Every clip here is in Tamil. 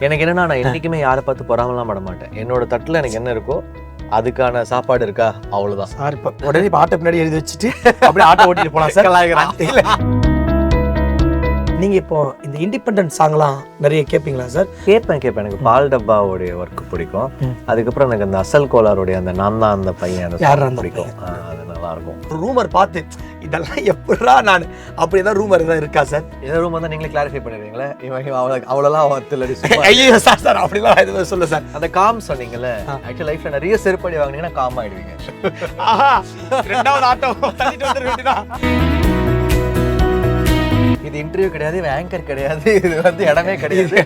எனக்கு என்னன்னா, நான் என்னைக்குமே யாரை பார்த்து பொறாமலாம் பட மாட்டேன். என்னோட தட்டுல எனக்கு என்ன இருக்கோ அதுக்கான சாப்பாடு இருக்கா, அவ்வளவுதான். சார் இப்ப உடனே இப்ப ஆட்டோ பின்னாடி எழுதி வச்சுட்டு அப்படியே ஆட்டோ ஓட்டிட்டு போலாம் சார். இல்ல நீங்க இப்போ இந்த இண்டிபெண்டன்ட் சாங்லாம் நிறைய கேட்பீங்களா சார்? கேட்பேன். எனக்கு பால் டப்பாவோடைய ஒர்க் பிடிக்கும். அதுக்கப்புறம் எனக்கு அந்த அசல் கோலாருடைய அந்த நான் தான் அந்த பையன் பிடிக்கும். அது நல்லா இருக்கும். ரூமர் பார்த்து இதெல்லாம் எப்படா நான் அப்படி ஏதாவது ரூமர் தான் இருக்கா சார்? ஏதாவது ரூமர் தான் நீங்களே கிளாரிஃபை பண்ணிடுவீங்களே. அவ்வளோலாம் ஐயோ சார் அப்படிலாம் எதுவும் சொல்ல சார். அந்த காம் சொன்னீங்கல்ல, ஆக்சுவலி லைஃப்ல நிறைய செருப்படி வாங்கினீங்கன்னா காம் ஆயிடுவீங்க. ரெண்டாவது ஆட்டோ தள்ளிட்டு வந்துட வேண்டியதான். இது இன்டர்வியூ கிடையாது, ஆங்கர் கிடையாது, இது வந்து இடமே கிடையாது.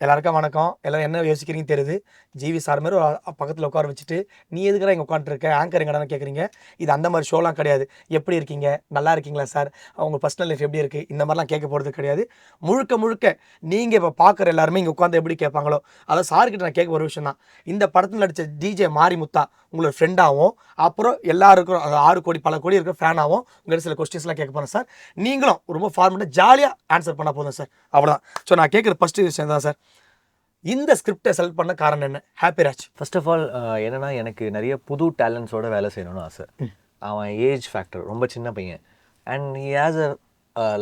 எல்லாருக்கும் வணக்கம். எல்லாரும் என்ன யோசிக்கிறீங்கன்னு தெரியுது. ஜிவி சார் மாதிரி பக்கத்தில் உட்கார வச்சுட்டு நீ எதுக்குறா இங்கே உட்காந்துருக்க, ஆங்கர் எங்கடான்னு கேட்குறீங்க. இது அந்த மாதிரி ஷோலாம் கிடையாது. எப்படி இருக்கீங்க, நல்லா இருக்கீங்களா சார், அவங்க பர்சனல் லைஃப் எப்படி இருக்குது, இந்த மாதிரிலாம் கேட்க போகிறது கிடையாது. முழுக்க நீங்கள் இப்போ பார்க்குற எல்லாருமே இங்கே உட்காந்து எப்படி கேட்பாங்களோ அதை சார்கிட்ட நான் கேட்க ஒரு விஷயம் தான். இந்த படத்தில் நடித்த டிஜே மாரிமுத்தா உங்களோட ஃப்ரெண்டாகவும், அப்புறம் எல்லாருக்கும் அந்த 6 கோடி பல கோடி இருக்கிற ஃபேனாகவும் உங்கள்கிட்ட சில கொஸ்டின்ஸ்லாம் கேட்க போகிறேன் சார். நீங்களும் ரொம்ப ஃபார்மெட்டாக ஜாலியாக ஆன்சர் பண்ண போதும் சார். அவ்வளோதான். ஸோ நான் கேட்குற ஃபஸ்ட்டு விஷயம் தான் சார், இந்த ஸ்கிரிப்டை செலக்ட் பண்ண காரணம் என்ன? ஹாப்பிராஜ் ஃபர்ஸ்ட் ஆஃப் ஆல் என்னன்னா, எனக்கு நிறைய புது டேலண்ட்ஸோட வேலை செய்யணும்னு ஆசை. அவன் ஏஜ் ஃபேக்டர் ரொம்ப சின்ன பையன், and he has a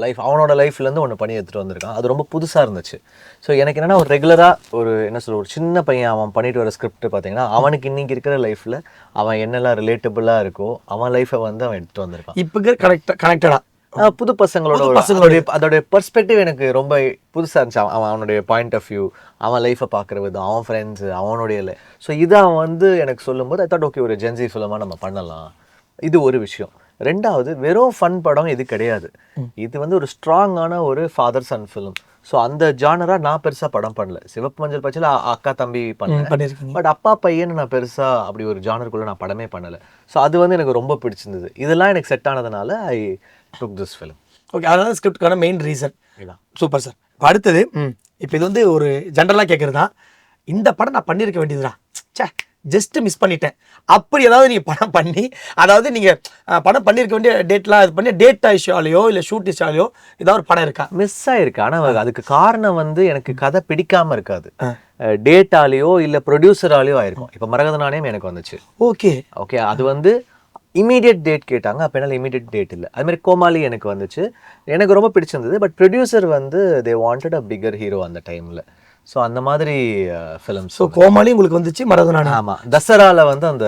life, அவனோட லைஃப்லேருந்து ஒன்று பண்ணி எடுத்துகிட்டு வந்திருக்கான். அது ரொம்ப புதுசாக இருந்துச்சு. ஸோ எனக்கு என்னென்னா, ஒரு ரெகுலராக ஒரு என்ன சொல்ல, ஒரு சின்ன பையன் அவன் பண்ணிட்டு வர ஸ்கிரிப்ட் பார்த்தீங்கன்னா, அவனுக்கு இன்றைக்கி இருக்கிற லைஃப்பில் அவன் என்னெல்லாம் ரிலேட்டபுளாக இருக்கோ அவன் லைஃப்பை வந்து அவன் எடுத்துகிட்டு வந்திருக்கான். இப்போ கனெக்டடாக புது பசங்களோட அதோடைய பெர்ஸ்பெக்டிவ் எனக்கு ரொம்ப புதுசாக இருந்துச்சு. அவனுடைய பாயிண்ட் ஆஃப் வியூ, அவன் லைஃப்பை பார்க்குற விதம், அவன் ஃப்ரெண்ட்ஸு, அவனுடைய ஸோ இதை அவன் வந்து எனக்கு சொல்லும்போது ஐ தாட் ஓகே, ஒரு ஜென்சி ஃபிலிமாக நம்ம பண்ணலாம். இது ஒரு விஷயம். ரெண்டாவது, வெறும் ஃபன் படம் இது கிடையாது. இது வந்து ஒரு ஸ்ட்ராங்கான ஒரு ஃபாதர் சன் ஃபிலிம். ஸோ அந்த ஜானராக நான் பெருசாக படம் பண்ணல. சிவப்பு மஞ்சள் பச்சையில் அக்கா தம்பி பண்ணேன், பட் அப்பா பையன்னு நான் பெருசாக அப்படி ஒரு ஜானருக்குள்ளே நான் படமே பண்ணலை. ஸோ அது வந்து எனக்கு ரொம்ப பிடிச்சிருந்தது. இதெல்லாம் எனக்கு செட் ஆனதுனால ஐ டுக் திஸ் ஃபிலிம். ஓகே, அதான் ஸ்கிரிப்டுக்கான மெயின் ரீசன். Super sir. இப்போ அடுத்தது, இப்போ இது வந்து ஒரு ஜென்ரலாக கேட்குறது தான், இந்த படம் நான் பண்ணியிருக்க வேண்டியதுடா, சே ஜஸ்ட்டு மிஸ் பண்ணிட்டேன், அப்படி ஏதாவது நீங்கள் படம் பண்ணி, அதாவது நீங்கள் படம் பண்ணியிருக்க வேண்டிய டேட்லாம் இது பண்ணி டேட் இஷ்யூலையோ இல்லை ஷூட் இஷ்யூலையோ ஏதாவது ஒரு படம் இருக்கா? மிஸ் ஆயிருக்கு. ஆனால் அதுக்கு காரணம் வந்து எனக்கு கதை பிடிக்காமல் இருக்காது, டேட்டாலேயோ இல்லை ப்ரொடியூசராலேயோ ஆயிருக்கும். இப்போ மரகத நாணயம் எனக்கு வந்துச்சு. ஓகே, அது வந்து இமீடியட் டேட் கேட்டாங்க, அப்போ என்னால் இமீடியட் டேட் இல்லை. அதுமாதிரி கோமாளி எனக்கு வந்துச்சு, எனக்கு ரொம்ப பிடிச்சிருந்தது. பட் ப்ரொடியூசர் வந்து they wanted a bigger hero அந்த டைமில். ஸோ அந்த மாதிரி ஃபிலிம்ஸ். ஸோ கோமாளி உங்களுக்கு வந்துச்சு, மரகத நாணயம். ஆமாம், தசரால வந்து அந்த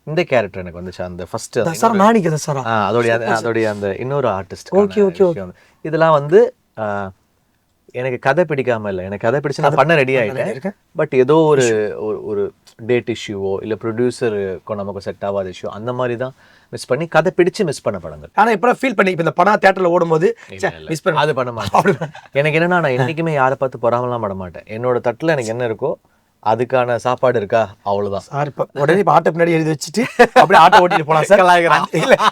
இந்த கேரக்டர் எனக்கு வந்துச்சு, அந்த ஃபர்ஸ்ட் தசரா நாணிக்கு தசரா அதோடைய அந்த இன்னொரு ஆர்டிஸ்ட். ஓகே. இதெல்லாம் வந்து எனக்கு கதை பிடிக்காம இல்லை, எனக்கு கதை பிடிச்சு நான் பண்ண ரெடி ஆகிட்டேன். பட் ஏதோ ஒரு டேட் இஷ்யூவோ இல்லை ப்ரொடியூசருக்கு நமக்கு செட் ஆகாத இஷ்யூ, அந்த மாதிரி தான் மிஸ் பண்ணி கதை பிடிச்சு மிஸ் பண்ண படங்கள். ஆனால் இப்போ ஃபீல் பண்ணி இப்போ இந்த படம் தேட்டரில் ஓடும்போது மிஸ் பண்ண அது பண்ண மாட்டேன். எனக்கு என்னன்னா, நான் என்றைக்குமே யாரை பார்த்து பொறாமலாம் பட மாட்டேன். என்னோட தட்டில் எனக்கு என்ன இருக்கோ அதுக்கான சாப்பாடு இருக்கா, அவ்வளவுதான். சார் இப்போ உடனே இப்போ ஆட்டோ பின்னாடி எழுதி வச்சுட்டு அப்படியே ஆட்டோ ஓட்டிட்டு போலாம் சார்.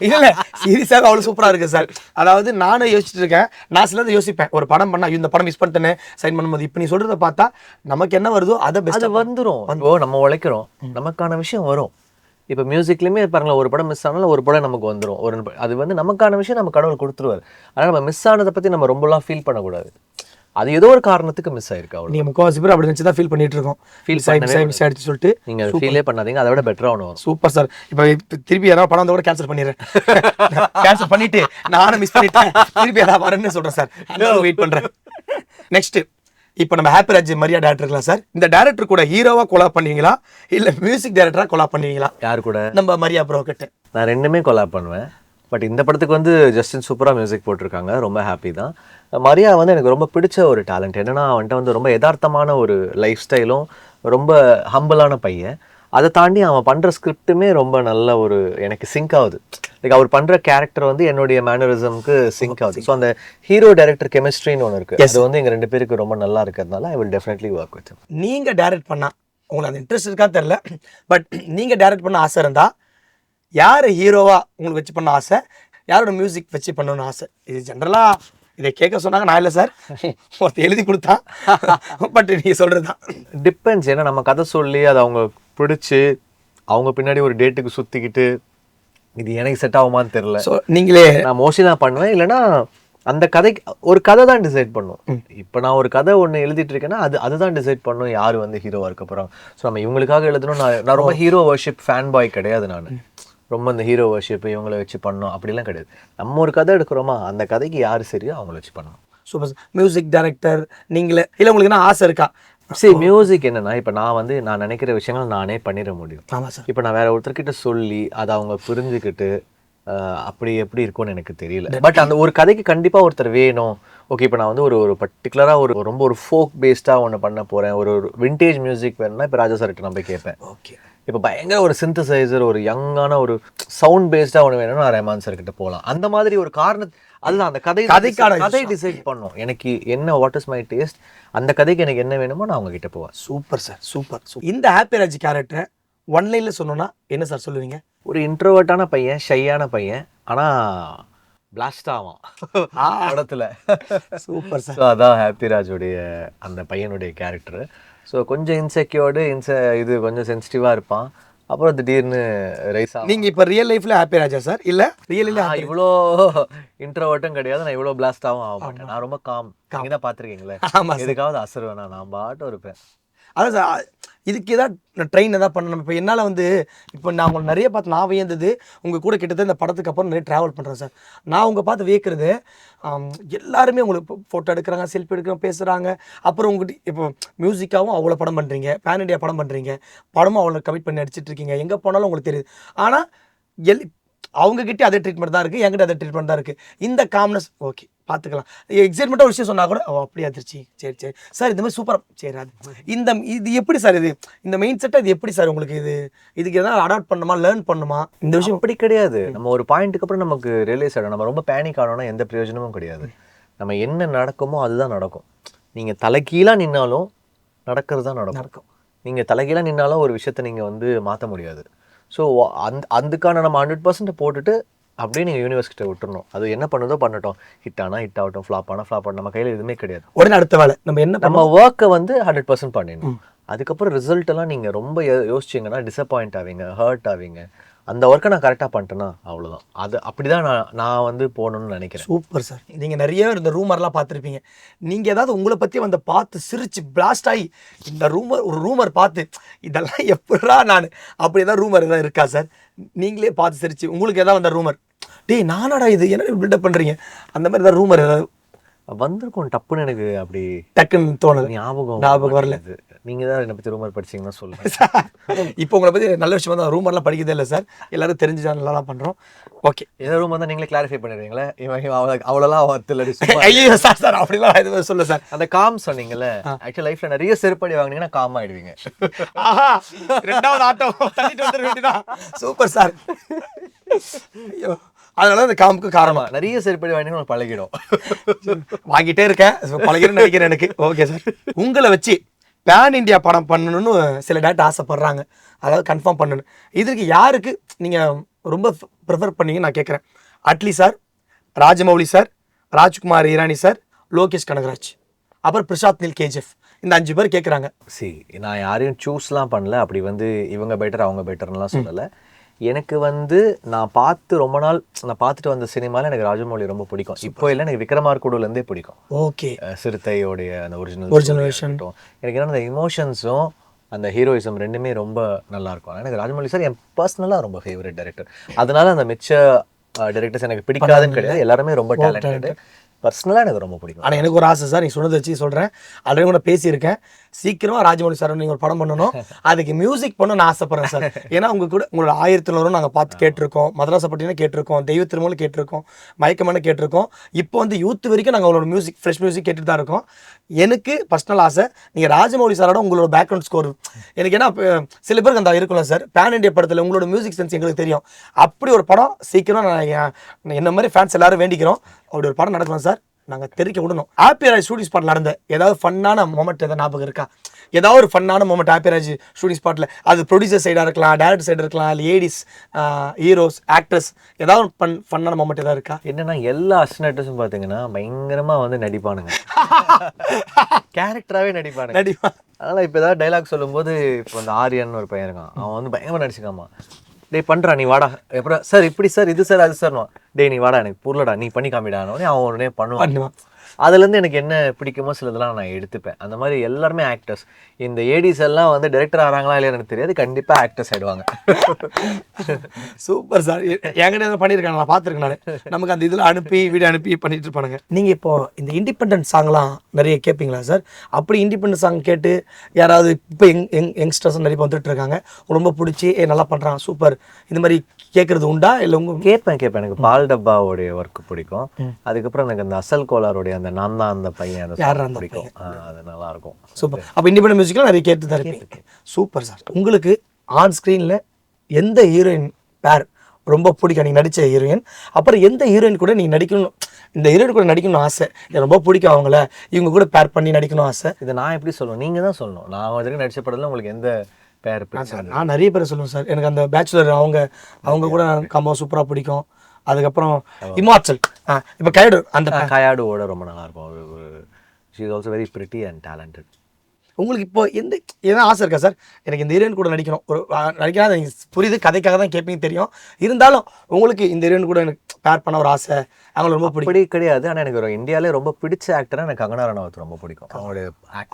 இல்லை சீரியஸாக அவ்வளோ சூப்பராக இருக்குது சார். அதாவது நானும் யோசிச்சுட்டு இருக்கேன், நான் சிலது யோசிப்பேன், ஒரு படம் பண்ணா இந்த படம் மிஸ் பண்ணிட்டேனே சைன் பண்ணும்போது. இப்போ நீ சொல்றதை பார்த்தா நமக்கு என்ன வருதோ அதை பெஸ்ட் வந்துடும். நம்ம உழைக்கிறோம், நமக்கான விஷயம் வரும். இப்போ மியூசிக்லையுமே பாருங்களேன், ஒரு படம் மிஸ் ஆனாலும் ஒரு படம் நமக்கு வந்துடும். அது வந்து நமக்கான விஷயம் நம்ம கடவுள் கொடுத்துருவார். ஆனால் நம்ம மிஸ் ஆனதை பற்றி நம்ம ரொம்பலாம் ஃபீல் பண்ணக்கூடாது. அது ஏதோ ஒரு காரணத்துக்கு மிஸ் ஆயிருக்கு. நீங்க முக்கால்வாசி பேர் அப்படி நினைச்சு தான் ஃபீல் பண்ணிட்டு இருக்கோம். மிஸ் ஆயிடுச்சு சொல்லிட்டு நீங்க ஃபீலே பண்ணாதீங்க, அதை விட பெட்டரா ஒன்று வரும். Super sir. இப்போ திருப்பி ஏதாவது படம் கூட கேன்சல் பண்ணிடுறேன். கேன்சல் பண்ணிட்டு நானும் மிஸ் பண்ணிட்டேன், திருப்பி ஏதாவது வரேன்னு சொல்றேன் சார். வெயிட் பண்றேன். நெக்ஸ்ட், இப்போ நம்ம ஹாப்பிராஜ் மரியா டேரக்டர் இருக்கலாம் சார். இந்த டேரக்டர் கூட ஹீரோவா கொலாப் பண்ணுவீங்களா இல்லை மியூசிக் டைரக்டரா கொலாப் பண்ணுவீங்களா? யார் கூட? நம்ம மரியா ப்ரோ கிட்ட. நான் ரெண்டுமே கொலாப் பண்ணுவேன். பட் இந்த படத்துக்கு வந்து ஜஸ்டின் சூப்பராக மியூசிக் போட்டிருக்காங்க, ரொம்ப ஹாப்பி தான். மரியா வந்து எனக்கு ரொம்ப பிடிச்ச ஒரு டேலண்ட் என்னன்னா, அவன்கிட்ட வந்து ரொம்ப யதார்த்தமான ஒரு லைஃப் ஸ்டைலும், ரொம்ப ஹம்பிளான பையன். அதை தாண்டி அவன் பண்ணுற ஸ்கிரிப்டுமே ரொம்ப நல்ல ஒரு எனக்கு சிங்க் ஆகுது. லைக் அவர் பண்ணுற கேரக்டர் வந்து என்னுடைய மேனரிசம்க்கு சிங்க் ஆகுது. ஸோ அந்த ஹீரோ டைரக்டர் கெமிஸ்ட்ரின்னு ஒன்று இருக்குது, அது வந்து எங்கள் 2 பேருக்கு ரொம்ப நல்லா இருக்கிறதுனால I will definitely work with him. நீங்கள் டைரக்ட் பண்ணால் உங்களுக்கு அந்த இன்ட்ரெஸ்ட் இருக்கா தெரியல, பட் நீங்கள் டைரக்ட் பண்ண ஆசை இருந்தால் யார் ஹீரோவாக உங்களுக்கு வச்சு பண்ண ஆசை, யாரோட மியூசிக் வச்சு பண்ணணும்னு ஆசை? இது ஜென்ரலாக இதை கேட்க சொன்னாங்க, நான் இல்லை சார், ஒருத்தர் எழுதி கொடுத்தான். பட் நீங்கள் சொல்கிறது தான் டிபெண்ட்ஸ். ஏன்னா நம்ம கதை சொல்லி அதை அவங்க பிடிச்சி அவங்க பின்னாடி ஒரு டேட்டுக்கு சுற்றிக்கிட்டு இது எனக்கு செட் ஆகுமான்னு தெரில. ஸோ நீங்களே நான் மோஸ்ட்லி நான் பண்ணுவேன். இல்லைன்னா அந்த கதைக்கு ஒரு கதை தான் டிசைட் பண்ணும். இப்போ நான் ஒரு கதை ஒன்று எழுதிட்டு இருக்கேன்னா அதுதான் டிசைட் பண்ணும் யார் வந்து ஹீரோவாக இருக்க போகிறாங்க. ஸோ நம்ம இவங்களுக்காக எழுதணும். நான் ரொம்ப ஹீரோ வர்ஷிப் ஃபேன் பாய் கிடையாது. நான் ரொம்ப இந்த ஹீரோ வர்ஷிப் இவங்களை வச்சு பண்ணோம் அப்படிலாம் கிடையாது. நம்ம ஒரு கதை எடுக்கிறோமா அந்த கதைக்கு யார் சரிയോ அவங்கள வச்சு பண்ணணும். சூப்பர். மியூசிக் டைரக்டர் நீங்களே இல்லை, உங்களுக்கு என்ன ஆசை இருக்கா? சரி, மியூசிக் என்னன்னா இப்போ நான் நினைக்கிற விஷயங்கள் நானே பண்ணிட முடியும். ஆமாம் சார். இப்போ நான் வேற ஒருத்தர்கிட்ட சொல்லி அதை அவங்க புரிஞ்சுக்கிட்டு அப்படி எப்படி இருக்கும்னு எனக்கு தெரியல. பட் அந்த ஒரு கதைக்கு கண்டிப்பாக ஒருத்தர் வேணும். ஓகே, இப்போ நான் வந்து ஒரு பர்டிகுலராக ரொம்ப ஒரு ஃபோக் பேஸ்டாக ஒன்று பண்ண போகிறேன், ஒரு விண்டேஜ் மியூசிக் வேணும்னா இப்போ ராஜா சார்கிட்ட நான் போய் கேட்பேன். ஓகே. இப்போ பயங்கர ஒரு சிந்தசைசர், ஒரு யங்கான ஒரு சவுண்ட் பேஸ்டாக ஒன்று வேணும்னா நான் ரஹ்மான் சார்கிட்ட போகலாம். அந்த மாதிரி ஒரு அதுதான் அந்த கதை டிசைட் பண்ணும். எனக்கு என்ன, வாட் இஸ் மை டேஸ்ட், அந்த கதைக்கு எனக்கு என்ன வேணுமோ நான் அவங்க கிட்ட போவேன். Super sir, super. இந்த ஹாப்பி ராஜ் கேரக்டரை ஒன்லைன்ல சொன்னோன்னா என்ன சார் சொல்லுவீங்க? ஒரு இன்ட்ரோவர்ட்டான பையன், ஷையான பையன், ஆனால் பிளாஸ்ட் ஆவான் படத்தில். Super sir. ஸோ அதான் ஹாப்பி ராஜோடைய அந்த பையனுடைய கேரக்டரு. ஸோ கொஞ்சம் இன்செக்யூர்டு, இது கொஞ்சம் சென்சிட்டிவாக இருப்பான். அப்புறம் திடீர்னு ரைஸ் ஆகும். நீங்கள் இப்போ ரியல் லைஃப்ல ஹாப்பி ராஜா சார்? இல்லை ரியலில் இவ்வளோ இன்ட்ரோவர்ட்டும் கிடையாது, நான் இவ்வளோ பிளாஸ்டாகவும் ஆக மாட்டேன். நான் ரொம்ப காம். நீங்கள் தான் பார்த்துருக்கீங்களே. ஆமாம். எதுக்காவது அசர் வேணாம், நான் பாட்டும் இருப்பேன். அதான் சார், இதுக்கு ஏதாவது ட்ரெயின் எதாவது பண்ணணும். இப்போ என்னால் வந்து இப்போ நான் உங்களை நிறைய பார்த்து நான் வியந்தது, உங்கள் கூட கிட்டத்தட்ட இந்த படத்துக்கு அப்புறம் நிறைய ட்ராவல் பண்ணுறேன் சார். நான் உங்கள் பார்த்து வியக்கிறது, எல்லாருமே உங்களுக்கு ஃபோட்டோ எடுக்கிறாங்க, செல்ஃபி எடுக்கிறாங்க, பேசுகிறாங்க. அப்புறம் உங்கள்கிட்ட இப்போ மியூசிக்காகவும் அவ்வளோ படம் பண்ணுறீங்க, பேன் இண்டியா படம் பண்ணுறீங்க, படமும் அவ்வளோ கமிட் பண்ணி நடிச்சிட்டு இருக்கீங்க, எங்கே போனாலும் உங்களுக்கு தெரியுது. ஆனால் அவங்ககிட்ட அதே ட்ரீட்மெண்ட் தான் இருக்குது, என்கிட்ட அதே ட்ரீட்மெண்ட் தான் இருக்குது. இந்த காம்னஸ் ஓகே பார்த்துக்கலாம். எக்ஸைட்மெண்ட்டாக ஒரு விஷயம் சொன்னால் கூட அப்படியே அதிர்ச்சி, சரி சார் இந்த மாதிரி சூப்பராக, சரி அது இது எப்படி சார், இந்த மெயின் செட்டை இது எப்படி சார் உங்களுக்கு இதுக்கு எதாவது அடாப்ட் பண்ணுமா, லேர்ன் பண்ணுமா? இந்த விஷயம் அப்படி கிடையாது. நம்ம ஒரு பாயிண்ட்டுக்கு அப்புறம் நமக்கு ரியலைஸ் ஆகிடும். நம்ம ரொம்ப பேனிக் ஆனோம்னா எந்த பிரயோஜனமும் கிடையாது. நம்ம என்ன நடக்குமோ அதுதான் நடக்கும். நீங்கள் தலைகீழாக நின்னாலும் நடக்கிறது தான் நடக்கும். நீங்கள் தலைகீழாக நின்னாலும் ஒரு விஷயத்தை நீங்கள் வந்து மாற்ற முடியாது. ஸோ அதுக்கான நம்ம 100% போட்டுட்டு அப்படியே நீங்கள் யூனிவர்ஸ் கிட்ட விட்டுறணும். அது என்ன பண்ணுதோ பண்ணட்டும். ஹிட் ஆனால் ஹிட் ஆகட்டும், ஃப்ளாப் ஆகட்டும். நம்ம கையில் எதுவுமே கிடையாது. உடனே அடுத்த வேலை நம்ம ஒர்க்கை வந்து 100% பண்ணிடணும். அதுக்கப்புறம் ரிசல்ட் எல்லாம் நீங்கள் ரொம்ப யோசிச்சிங்கன்னா டிசப்பாயிண்ட் ஆவீங்க, ஹர்ட் ஆவீங்க. அந்த ஒர்க்கை நான் கரெக்டாக பண்ணிட்டேன்னா அவ்வளோதான். அது அப்படிதான் நான் வந்து போகணும்னு நினைக்கிறேன். Super sir. நீங்கள் நிறைய இந்த ரூமர்லாம் பார்த்துருப்பீங்க. நீங்கள் ஏதாவது உங்களை பற்றி வந்து பார்த்து சிரிச்சு பிளாஸ்ட் ஆகி இந்த ரூமர் பார்த்து இதெல்லாம் எப்படா நான் அப்படி ஏதாவது ரூமர் ஏதாவது இருக்கா சார்? நீங்களே பார்த்து சிரிச்சு உங்களுக்கு ஏதாவது அந்த ரூமர், டேய் நானடா இது என்ன பில்டப் பண்ணுறீங்க, அந்த மாதிரி ஏதாவது ரூமர் ஏதாவது வந்திருக்கும்? டப்புன்னு எனக்கு அப்படி டக்குன்னு தோணுது, ஞாபகம் வரல. நீங்கள் தான் என்னை பற்றி ரூமர் படிச்சிங்கன்னா சொல்லுங்கள். இப்போ உங்களை பற்றி நல்ல விஷயம் தான், ரூமர்லாம் படிக்கிறதே இல்லை சார், எல்லாரும் தெரிஞ்சு சேனல்லாம் பண்ணுறோம். ஓகே, ஏதோ ரூமர் தான் நீங்களே கிளாரிஃபை பண்ணிடுறீங்களே. அவ்வளோலாம் ஐயோ சார் அப்படிலாம் எதுவும் சொல்ல சார். அந்த காம் சொன்னீங்கல்ல, ஆக்சுவலி லைஃப்ல நிறைய செருப்படி வாங்கினீங்கன்னா காம் ஆயிடுவீங்க. ரெண்டாவது ஆட்டோ தள்ளிட்டு வந்துட வேண்டியதான். Super sir. ஐயோ, அதனால அந்த காமுக்கு காரணம் நிறைய செருப்படி வாங்கினீங்கன்னா பழகிடும். வாங்கிட்டே இருக்கேன், பழகிடும் நினைக்கிறேன் எனக்கு. ஓகே சார், உங்களை வச்சு பேன் இண்டியா படம் பண்ணணும்னு சில டேட் ஆசைப்படுறாங்க, அதாவது கன்ஃபார்ம் பண்ணணும். இதற்கு யாருக்கு நீங்கள் ரொம்ப ப்ரிஃபர் பண்ணீங்கன்னு நான் கேட்குறேன். Atlee sir, Rajamouli sir, Rajkumar Hirani sir, Lokesh Kanagaraj, அப்புறம் பிரசாத் நீல் கேஜிஎஃப், இந்த 5 பேர் கேட்குறாங்க. நான் யாரையும் சூஸ்லாம் பண்ணல. அப்படி வந்து இவங்க பெட்டர் அவங்க பெட்டர்லாம் சொல்லலை. எனக்கு வந்து நான் பார்த்துட்டு வந்த சினிமாவில் எனக்கு ராஜமௌலி ரொம்ப பிடிக்கும். இப்போ இல்லை, எனக்கு விக்ரமார்குடுலேருந்தே பிடிக்கும். ஓகே, சிறுத்தையோடைய அந்த ஒரிஜினல் எனக்கு என்ன அந்த இமோஷன்ஸும் அந்த ஹீரோயிசம் ரெண்டுமே ரொம்ப நல்லா இருக்கும். எனக்கு ராஜமௌலி சார் என் பர்சனலாக ரொம்ப ஃபேவரட் டைரக்டர். அதனால அந்த மிச்ச டைரக்டர்ஸ் எனக்கு பிடிக்காதுன்னு கிடையாது, எல்லாருமே ரொம்ப டேலண்டட். பர்சனலாக எனக்கு ரொம்ப பிடிக்கும். ஆனால் எனக்கு ஒரு ஆசை சார், நீங்கள் சொன்னதை வச்சு சொல்கிறேன். ஆல்ரெடி கூட பேசியிருக்கேன், சீக்கிரமாக ராஜமௌலி சார் நீங்கள் ஒரு படம் பண்ணணும், அதுக்கு மியூசிக் பண்ணணும்னு ஆசைப்பட்றேன் சார். ஏன்னா உங்களோட 1000 நாங்கள் பார்த்து கேட்டிருக்கோம், மதராசப்பட்டினா கேட்டிருக்கோம், தெய்வ திருமூலம் கேட்டிருக்கோம், மயக்கமான கேட்டிருக்கோம். இப்போ வந்து யூத் வரைக்கும் நாங்கள் உங்களோட மியூசிக், ஃப்ரெஷ் மியூசிக் கேட்டுட்டு தான் இருக்கோம். எனக்கு பர்சனல் ஆசை, நீங்கள் ராஜமௌலி சாரோட உங்களோட பேக்ரவுண்ட் ஸ்கோர் எனக்கு, ஏன்னா சில பேருக்கு அந்த இருக்குல்ல சார், பேன் இண்டியா படத்தில் உங்களோட மியூசிக் சென்ஸ் எங்களுக்கு தெரியும். அப்படி ஒரு படம் சீக்கிரம் நான் என்ன மாதிரி ஃபேன்ஸ் எல்லாரும் வேண்டிக்கிறோம், அப்படி ஒரு படம் நடக்கலாம் சார். நாங்கள் தெரிவிக்க விடணும். ஹாப்பி ராஜ் ஷூட்டிங் ஸ்பாட் நடந்த ஏதாவது ஃபன்னான மொமெண்ட் எதாவது ஞாபகம் இருக்கா? ஏதாவது ஒரு ஃபன்னான மொமெண்ட் ஹாப்பி ராஜ் ஷூட்டிங் ஸ்பாட்டில், அது ப்ரொடியூசர் சைடாக இருக்கலாம், டேரக்டர் சைடாக இருக்கலாம், லேடிஸ் ஹீரோஸ் ஆக்டர்ஸ், ஏதாவது ஒரு ஃபன்னான மொமெண்ட் ஏதாவது இருக்கா? என்னன்னா எல்லா அசிஸ்டன்ட்ஸும் பார்த்தீங்கன்னா பயங்கரமாக வந்து நடிப்பானுங்க, கேரக்டராகவே நடிப்பானுங்க. நடிப்பா. அதனால் இப்போ ஏதாவது டைலாக் சொல்லும்போது, இப்போ அந்த ஆரியன் ஒரு பையன் இருக்கான், அவன் வந்து பயங்கரமாக நடிச்சுக்காமா, டேய் பண்ணுறா நீ வாடா, எப்படா சார் இப்படி சார் இது சார் அது சார், டேய் நீ வாடா எனக்கு புரியலடா நீ பண்ணி காமிடானே அவன் உடனே பண்ணுவான். அதுலேருந்து எனக்கு என்ன பிடிக்குமோ சிலதெல்லாம் நான் எடுத்துப்பேன். அந்த மாதிரி எல்லாருமே ஆக்டர்ஸ். இந்த ஏடிஸ் எல்லாம் வந்து டைரக்டர் ஆகிறாங்களா இல்லையா எனக்கு தெரியாது, கண்டிப்பாக ஆக்டர்ஸ் ஆகிடுவாங்க. Super sir. என்கிட்ட பண்ணியிருக்காங்க, நான் பார்த்துருக்கேன். நான் நமக்கு அந்த இதில் அனுப்பி வீடியோ அனுப்பி பண்ணிட்டு இருப்பானுங்க. நீங்கள் இப்போ இந்த இண்டிபெண்டன்ட் சாங்லாம் நிறைய கேட்பீங்களா சார்? அப்படி இண்டிபெண்டன்ட் சாங் கேட்டு யாராவது இப்போ யங்ஸ்டர்ஸ் நிறைய வந்துட்டு இருக்காங்க, ரொம்ப பிடிச்சி நல்லா பண்ணுறான் சூப்பர், இந்த மாதிரி கேட்குறது உண்டா? இல்லை உங்கள் கேட்பேன். எனக்கு பால் டப்பாவோடைய ஒர்க் பிடிக்கும். அதுக்கப்புறம் எனக்கு அந்த அசல் கோலாருடைய அந்த நான் தான் அந்த பையன் அந்த பிடிக்கும். அது நல்லா இருக்கும். சூப்பர். அப்போ இண்டிபெண்டன்ட் மியூசிக்லாம் நிறைய கேட்டு தான் இருப்பீங்க. Super sir. உங்களுக்கு ஆன் ஸ்க்ரீனில் எந்த ஹீரோயின் பேர் ரொம்ப பிடிக்கும், நீங்கள் நடித்த ஹீரோயின்? அப்புறம் எந்த ஹீரோயின் கூட நீங்கள் நடிக்கணும், இந்த ஹீரோயின் கூட நடிக்கணும்னு ஆசை, எனக்கு ரொம்ப பிடிக்கும் அவங்கள, இவங்க கூட பேர் பண்ணி நடிக்கணும் ஆசை? இதை நான் எப்படி சொல்லுவேன், நீங்கள் தான் சொல்லணும். நான் வரைக்கும் நடிச்ச படத்தில் உங்களுக்கு எந்த பேர்? நான் நிறைய பேரை சொல்லுவேன் சார். எனக்கு அந்த பேச்சுலர் அவங்க கூட கம்போ சூப்பராக பிடிக்கும். அதுக்கப்புறம் இமாச்சல், இப்போ கயாடு, அந்த கயாடுவோட ரொம்ப நல்லா இருக்கும். She is also very pretty and talented. உங்களுக்கு இப்போ எதனா ஆசை இருக்கா சார்? எனக்கு இந்த ஹீரோயின் கூட நடிக்கணும், ஒரு நடிக்காத புரியுது, கதைக்காக தான் கேட்பீங்க தெரியும், இருந்தாலும் உங்களுக்கு இந்த ஹீரோயின் கூட எனக்கு பேர் பண்ண ஒரு ஆசை, அவங்களை ரொம்ப பிடிக்கும்? அப்படி கிடையாது. ஆனால் எனக்கு ஒரு இந்தியாவிலே ரொம்ப பிடிச்ச ஆக்டராக எனக்கு கங்கனா ரனாவத் ரொம்ப பிடிக்கும்.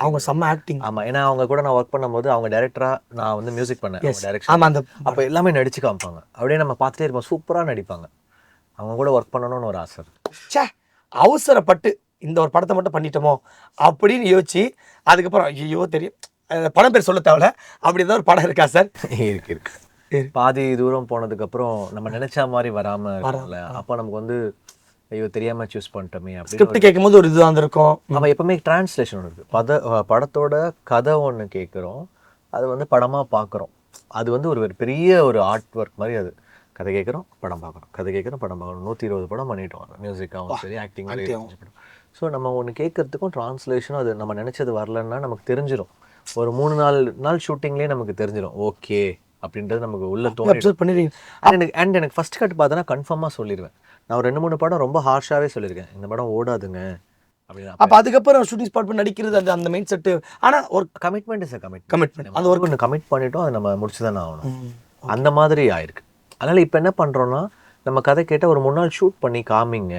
அவங்க செம்ம ஆக்டிங். ஆமாம், ஏன்னா அவங்க கூட நான் ஒர்க் பண்ணும்போது அவங்க டைரக்டராக நான் வந்து மியூசிக் பண்ணேன், டைரக்ஷன். ஆமாம், அந்த அப்போ எல்லாமே நடிச்சு காமிப்பாங்க, அப்படியே நம்ம பார்த்துட்டே இருப்போம், சூப்பராக நடிப்பாங்க. அவங்க கூட ஒர்க் பண்ணணும்னு ஒரு ஆசை. சே, அவசரப்பட்டு இந்த ஒரு படத்தை மட்டும் பண்ணிட்டோமோ அப்படின்னு யோசிச்சு அதுக்கப்புறம் ஐயோ தெரியும் படம் பேர் சொல்ல தேவையில்ல, அப்படி தான் ஒரு படம் இருக்கா சார்? இருக்கு. பாதி தூரம் போனதுக்கப்புறம் நம்ம நினைச்ச மாதிரி வராமல் இருக்கும்ல, அப்போ நமக்கு வந்து ஐயோ தெரியாமல் சூஸ் பண்ணிட்டோமே அப்படி ஸ்கிரிப்ட் கேட்கும்போது ஒரு இதுதான் இருக்கும். நம்ம எப்பவுமே டிரான்ஸ்லேஷன் ஒன்று இருக்குது. படத்தோட கதை ஒன்று கேட்குறோம், அது வந்து படமாக பார்க்குறோம். அது வந்து ஒரு பெரிய ஒரு ஆர்ட் ஒர்க் மாதிரி. அது கதை கேட்குறோம், படம் பார்க்குறோம், கதை கேட்குறோம், படம் பார்க்குறோம். 120 படம் பண்ணிட்டோம், மியூசிக்காகவும் சரி, ஆக்டிங் படம். ஸோ நம்ம ஒன்று கேட்குறதுக்கும் டிரான்ஸ்லேஷனும் அது நம்ம நினச்சது வரலன்னா நமக்கு தெரிஞ்சிடும். ஒரு 3-4 நாள் ஷூட்டிங்லேயே நமக்கு தெரிஞ்சிடும் ஓகே அப்படின்றது நமக்கு உள்ள தோணி. அண்ட் எனக்கு ஃபஸ்ட் கட் பார்த்தோன்னா கன்ஃபார்மாக சொல்லிடுவேன். நான் ஒரு 2-3 படம் ரொம்ப ஹார்ஷாகவே சொல்லியிருக்கேன், இந்த படம் ஓடாதுங்க அப்படின்னா. அப்போ அதுக்கப்புறம் ஷூட்டிங் ஸ்பாட் பண்ணி நடிக்கிறது அந்த மைண்ட் செட்டு. ஆனால் ஒரு கமிட்மெண்ட் இஸ் கமிட்மெண்ட் அந்த ஒர்க் ஒன்று கமிட் பண்ணிட்டோம், அதை நம்ம முடிச்சு தானே ஆகணும். அந்த மாதிரி ஆயிருக்கு. அதனால் இப்போ என்ன பண்ணுறோன்னா, நம்ம கதை கேட்டால் ஒரு 3 நாள் ஷூட் பண்ணி காமிங்க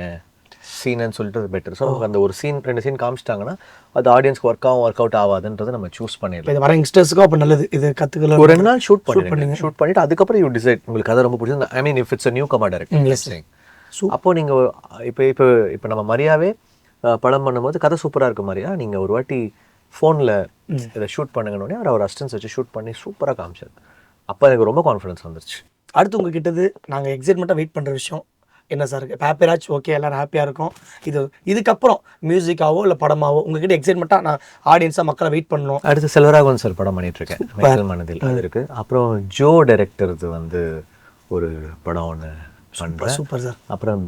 சீன்னு சொல்லிட்டு அது பெட்டர். ஸோ நமக்கு அந்த ஒரு சீன் 2 சீன் காமிச்சிட்டாங்கன்னா அது ஆடியன்ஸ்க்கு ஒர்க் அவுட் ஆகாதுன்றதை நம்ம சூஸ் பண்ணிடலாம். வர யங்ஸ்டர்ஸ்க்கும் அப்போ நல்லது, இது கற்றுக்கலாம். ஒரு 2 நாள் ஷூட் பண்ணிட்டு அதுக்கப்புறம் யூ டிசைட் உங்களுக்கு கதை ரொம்ப பிடிச்சது. I mean if it's newcomer director, அப்போ நீங்கள் இப்போ நம்ம மரியாவே படம் பண்ணும்போது கதை சூப்பராக இருக்க மாதிரியா நீங்கள் ஒரு வாட்டி ஃபோனில் இதை ஷூட் பண்ணுங்கன்னே அவர் அசிஸ்டன்ஸ் வச்சு ஷூட் பண்ணி சூப்பராக காமிச்சார். அப்போ எனக்கு ரொம்ப கான்ஃபிடன்ஸ் வந்துருச்சு. அடுத்து உங்ககிட்டது நாங்கள் எக்ஸைட்மெண்ட்டாக வெயிட் பண்ணுற விஷயம் என்ன சார் இருக்குது? ஹாப்பி ராஜ் ஓகே, எல்லோரும் ஹாப்பியாக இருக்கும். இதுக்கப்புறம் மியூசிக்காவோ இல்லை படமாவோ உங்ககிட்ட எக்ஸைட்மெண்ட்டாக நான் ஆடியன்ஸாக மக்களை வெயிட் பண்ணணும்? அடுத்து செல்வராகவன் சார் படம் பண்ணிகிட்ருக்கேன், மைக்கேல் மனதில், அது இருக்குது. அப்புறம் ஜோ டைரக்டர்து வந்து ஒரு படம் ஒன்று பண்ணுறேன். Super sir. அப்புறம்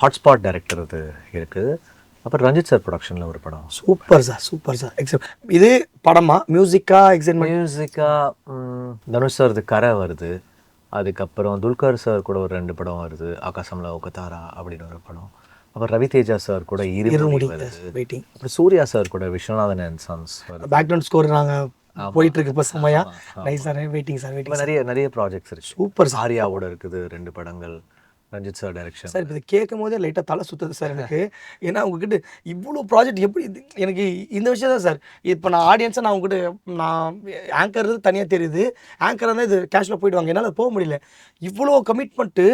ஹாட்ஸ்பாட் டைரக்டர்து இருக்குது. அப்புறம் ரஞ்சித் சார் ப்ரொடக்ஷனில் ஒரு படம். Super sir, super sir. இது படமா மியூசிக்கா எக்ஸைட்மெண்ட்? மியூசிக்கா தனுஷ் சார்து கரை வருது. அதுக்கப்புறம் துல்கர் சார் கூட ஒரு 2 படம் வருது, ஆகாசம்ல ஒக்கத்தாரா அப்படின்னு ஒரு படம். அப்புறம் ரவி தேஜா சார் கூட இருமுடி வருது. வெயிட்டிங். அப்புறம் சூர்யா சார் கூட விஸ்வநாதன் அண்ட் சன்ஸ் வருது. பேக்ரவுண்ட் ஸ்கோர் நாங்கள் போயிட்டு இருக்கு இப்போ செம்மையா. Nice sir, waiting sir. நிறைய ப்ராஜெக்ட்ஸ் இருக்கு. சூப்பர். ஆரியாவோட இருக்குது 2 படங்கள், ரஞ்சித் சார் டைரக்ஷன். சார் இப்போ இது கேட்கும் போதே லைட்டாக தலை சுற்றுது சார் எனக்கு. ஏன்னா உங்ககிட்ட இவ்வளோ ப்ராஜெக்ட் எப்படி எனக்கு இந்த விஷயம் தான் சார். இப்போ நான் ஆடியன்ஸாக நான் உங்ககிட்ட நான் ஆங்கர் தனியாக தெரியுது, ஆங்கராக தான் இது கேஷுவலாக போயிடுவாங்க, என்னால் போக முடியல. இவ்வளோ கமிட்மெண்ட்டு,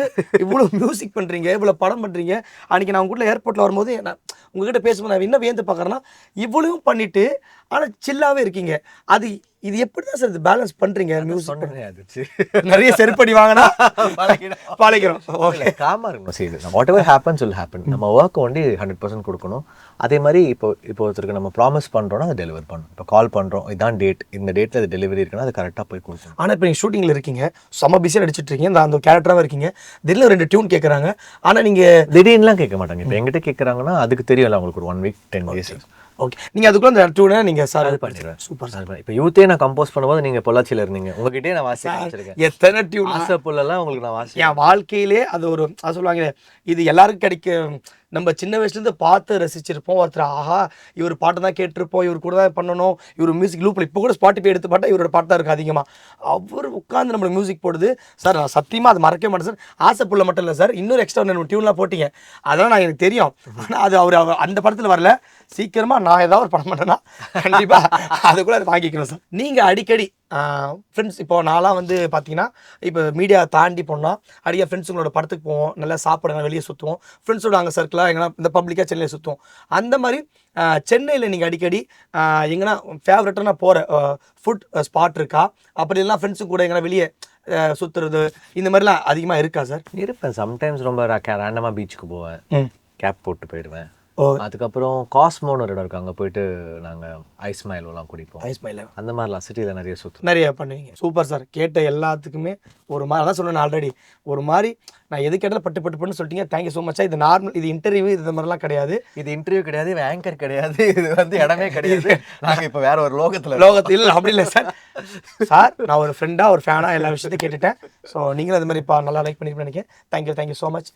இவ்வளோ மியூசிக் பண்ணுறீங்க, இவ்வளோ படம் பண்ணுறீங்க. அன்றைக்கி நான் உங்ககிட்ட ஏர்போர்ட்டில் வரும்போது நான் உங்ககிட்ட பேசும்போது நான் என்ன வியந்து பார்க்குறேன்னா, இவ்வளவும் பண்ணிவிட்டு ஆனால் சில்லாகவே இருக்கீங்க. அது இது எப்படி தான் சார் இது பேலன்ஸ் பண்ணுறீங்க? மியூசிக் சொன்னேன் அதுச்சு நிறைய செருப்படி வாங்கினா பழகிறோம். ஓகே, காமா இருக்கணும். சரி, நம்ம what ever happens will happen. நம்ம ஒர்க் ஒண்டி 100% கொடுக்கணும். அதே மாதிரி இப்போ ஒருத்தருக்கு நம்ம ப்ராமிஸ் பண்ணுறோன்னா அதை டெலிவர் பண்ணணும். இப்போ கால் பண்ணுறோம், இதான் டேட், இந்த டேட்டில் அது டெலிவரி இருக்குன்னா அது கரெக்டாக போய் கொடுக்கணும். ஆனால் இப்போ நீங்கள் ஷூட்டிங்கில் இருக்கீங்க, செம்ம பிஸியாக நடிச்சிட்டு இருக்கீங்க, அந்த கேரக்டராக இருக்கீங்க, திடீர்னு 2 டியூன் கேட்குறாங்க. ஆனால் நீங்கள் திடீர்னுலாம் கேட்க மாட்டாங்க. இப்போ எங்கிட்ட கேட்குறாங்கன்னா அதுக்கு தெரியல அவங்களுக்கு ஒரு 1 வீக் 10 days. ஓகே, நீங்கள் அதுக்குள்ளே அந்த டியூனை நீங்கள் சார் அது பண்ணிடுவேன். Super sir. இப்போ யூத்தே நான் கம்போஸ் பண்ணும்போது நீங்கள் பொள்ளாச்சியில் இருந்தீங்க, உங்ககிட்டயே நான் வாசி வச்சிருக்கேன். எத்தனை டியூன் ஆசை புல்லெல்லாம் உங்களுக்கு நான் வாசி. என் வாழ்க்கையிலே அது ஒரு அது சொல்லுவாங்க, இது எல்லாருக்கும் கிடைக்க. நம்ம சின்ன வயசுலேருந்து பார்த்து ரசிச்சிருப்போம். ஒருத்தர் ஆஹா இவர் பாட்டு தான் கேட்டிருப்போம், இவர் கூட தான் பண்ணணும், இவர் மியூசிக் லூப்பில் இப்போ கூட ஸ்பாட்டிஃபை எடுத்து பார்த்தா இவரோட பாட்டு தான் இருக்குது அதிகமாக. அவர் உட்காந்து நம்மளுக்கு மியூசிக் போடுது சார். நான் சத்தியமாக அது மறக்கவே மாட்டேன் சார். ஆசை புள்ள மட்டும் இல்லை சார், இன்னொரு எக்ஸ்ட்ரா நம்ம டியூன்லாம் போட்டிங்க, அதெல்லாம் நான் எனக்கு தெரியும். ஆனால் அது அவர் அந்த படத்தில் வரல. சீக்கிரமாக நான் ஏதாவது ஒரு படம் பண்ணேன்னா கண்டிப்பாக அதுக்குள்ளே அதை வாங்கிக்கணும் சார். நீங்கள் அடிக்கடி ஃப்ரெண்ட்ஸ், இப்போ நான்லாம் வந்து பார்த்தீங்கன்னா இப்போ மீடியா தாண்டி போனால் அடிக்கடி ஃப்ரெண்ட்ஸுங்களோட படத்துக்கு போவோம், நல்லா சாப்பிட வெளியே சுற்றுவோம், ஃப்ரெண்ட்ஸோட அங்கே சர்க்கிளாக எங்கன்னா இந்த பப்ளிக்காக சென்னையில் சுற்றுவோம். அந்த மாதிரி சென்னையில் நீங்கள் அடிக்கடி எங்கன்னா ஃபேவரட்டாக நான் போகிற ஃபுட் ஸ்பாட் இருக்கா? அப்படி இல்லைனா ஃப்ரெண்ட்ஸு கூட எங்கன்னா வெளியே சுற்றுறது இந்த மாதிரிலாம் அதிகமாக இருக்கா சார்? இருப்பேன். சம்டைம்ஸ் ரொம்ப ரேண்டமாக பீச்சுக்கு போவேன், கேப் போட்டு போயிடுவேன். ஓ, அதுக்கப்புறம் காஸ்மோன்னு ஒரு இடம் இருக்கு, அங்கே போயிட்டு நாங்கள் ஐஸ் மைலோலாம் குடிப்போம். ஐஸ் மைல அந்த மாதிரிலாம் சிட்டியில் நிறைய சுற்றுவோம். நிறைய பண்ணுவீங்க. Super sir. கேட்ட எல்லாத்துக்குமே ஒரு மாதிரி தான் சொன்னேன் ஆல்ரெடி. ஒரு மாதிரி நான் எது கேட்டாலும் பட்டு சொல்லிட்டீங்க. தேங்க்யூ ஸோ மச்சா. இது நார்மல், இது இன்டர்வியூ, இது மாதிரிலாம் கிடையாது. இது இன்டர்வியூ கிடையாது, இது ஆங்கர் கிடையாது, இது வந்து இடமே கிடையாது. நாங்கள் இப்போ வேற ஒரு லோகத்தில் இல்லை அப்படி இல்லை சார். சார் நான் ஒரு ஃப்ரெண்டாக ஒரு ஃபேனாக எல்லா விஷயத்தையும் கேட்டுட்டேன். ஸோ நீங்களும் அது மாதிரி இப்போ நல்லா லைக் பண்ணிட்டு நினைக்கிறேன். Thank you so much.